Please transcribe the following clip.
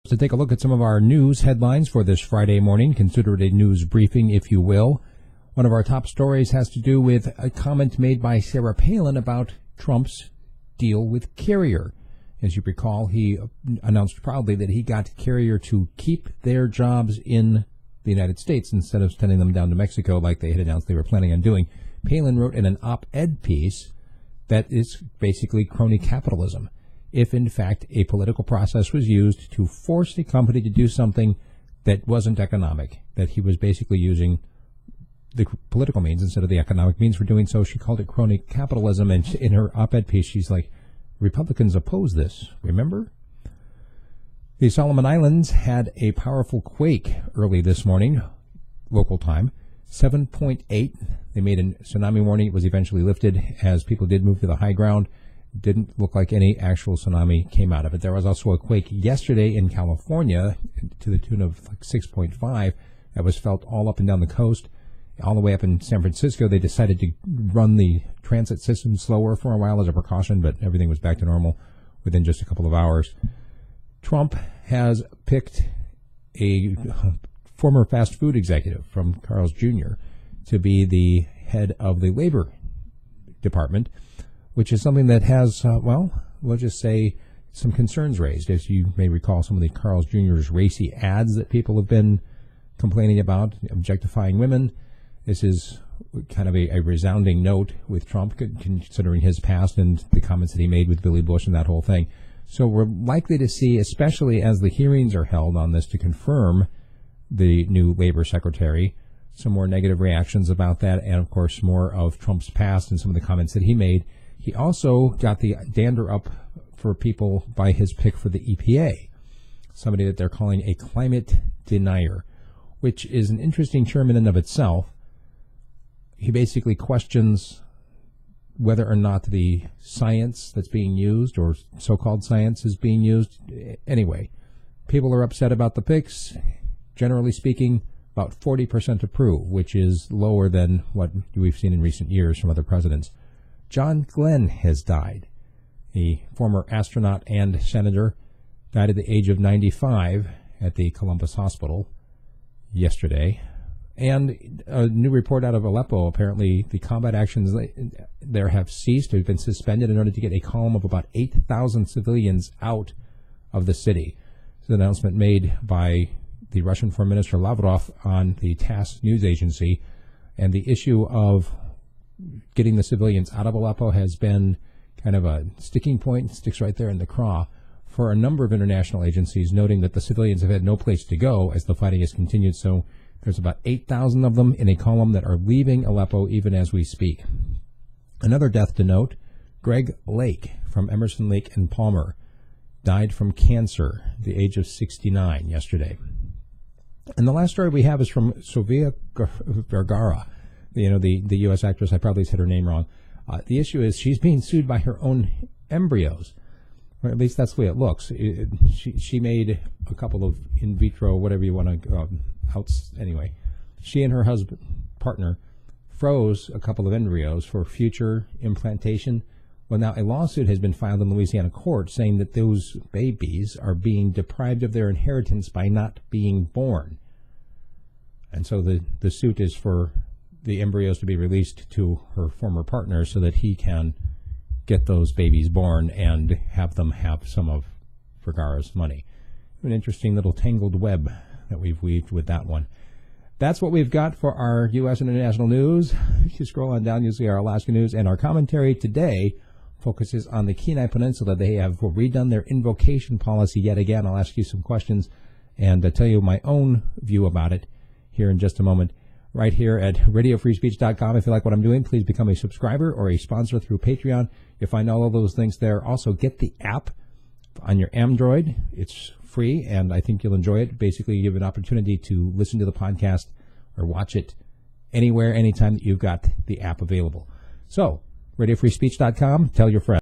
To take a look at some of our news headlines for this Friday morning. Consider it a news briefing, if you will. One of our top stories has to do with a comment made by Sarah Palin about Trump's deal with Carrier. As you recall, he announced proudly that he got Carrier to keep their jobs in the United States instead of sending them down to Mexico like they had announced they were planning on doing. Palin wrote in an op-ed piece that is basically crony capitalism. If, in fact, a political process was used to force a company to do something that wasn't economic, that he was basically using the political means instead of the economic means for doing so, she called it crony capitalism. And in her op-ed piece, she's like, Republicans oppose this, remember? The Solomon Islands had a powerful quake early this morning, local time, 7.8. They made a tsunami warning. It was eventually lifted as people did move to the high ground. Didn't look like any actual tsunami came out of it. There was also a quake yesterday in California to the tune of like 6.5 that was felt all up and down the coast. All the way up in San Francisco, they decided to run the transit system slower for a while as a precaution, but everything was back to normal within just a couple of hours. Trump has picked a former fast food executive from Carl's Jr. to be the head of the Labor Department, which is something that has, we'll just say, some concerns raised. As you may recall, some of the Carl's Jr.'s racy ads that people have been complaining about, objectifying women. This is kind of a resounding note with Trump, considering his past and the comments that he made with Billy Bush and that whole thing. So we're likely to see, especially as the hearings are held on this to confirm the new labor secretary, some more negative reactions about that, and, of course, more of Trump's past and some of the comments that he made. He also got the dander up for people by his pick for the EPA, somebody that they're calling a climate denier, which is an interesting term in and of itself. He basically questions whether or not the science that's being used, or so-called science, is being used. Anyway, people are upset about the picks. Generally speaking, about 40% approve, which is lower than what we've seen in recent years from other presidents. John Glenn has died. The former astronaut and senator died at the age of 95 at the Columbus Hospital yesterday. And a new report out of Aleppo, apparently the combat actions there have ceased, have been suspended in order to get a column of about 8,000 civilians out of the city. It's an announcement made by the Russian Foreign Minister Lavrov on the TASS news agency. And the issue of getting the civilians out of Aleppo has been kind of a sticking point, sticks right there in the craw for a number of international agencies, noting that the civilians have had no place to go as the fighting has continued. So there's about 8,000 of them in a column that are leaving Aleppo even as we speak. Another death to note, Greg Lake from Emerson Lake and Palmer died from cancer at the age of 69 yesterday. And the last story we have is from Sofia Vergara, the U.S. actress. I probably said her name wrong. The issue is she's being sued by her own embryos, or at least that's the way it looks. She made a couple of in vitro, whatever you want to, anyway. She and her partner froze a couple of embryos for future implantation. Well, now a lawsuit has been filed in Louisiana court saying that those babies are being deprived of their inheritance by not being born. And so the suit is for the embryos to be released to her former partner so that he can get those babies born and have them have some of Vergara's money. An interesting little tangled web that we've weaved with that one. That's what we've got for our U.S. and international news. If you scroll on down, you'll see our Alaska news, and our commentary today focuses on the Kenai Peninsula. They have redone their invocation policy yet again. I'll ask you some questions and tell you my own view about it here in just a moment. Right here at radiofreespeech.com. If you like what I'm doing, please become a subscriber or a sponsor through Patreon. You'll find all of those links there. Also, get the app on your Android. It's free, and I think you'll enjoy it. Basically, you have an opportunity to listen to the podcast or watch it anywhere, anytime that you've got the app available. So, radiofreespeech.com. Tell your friends.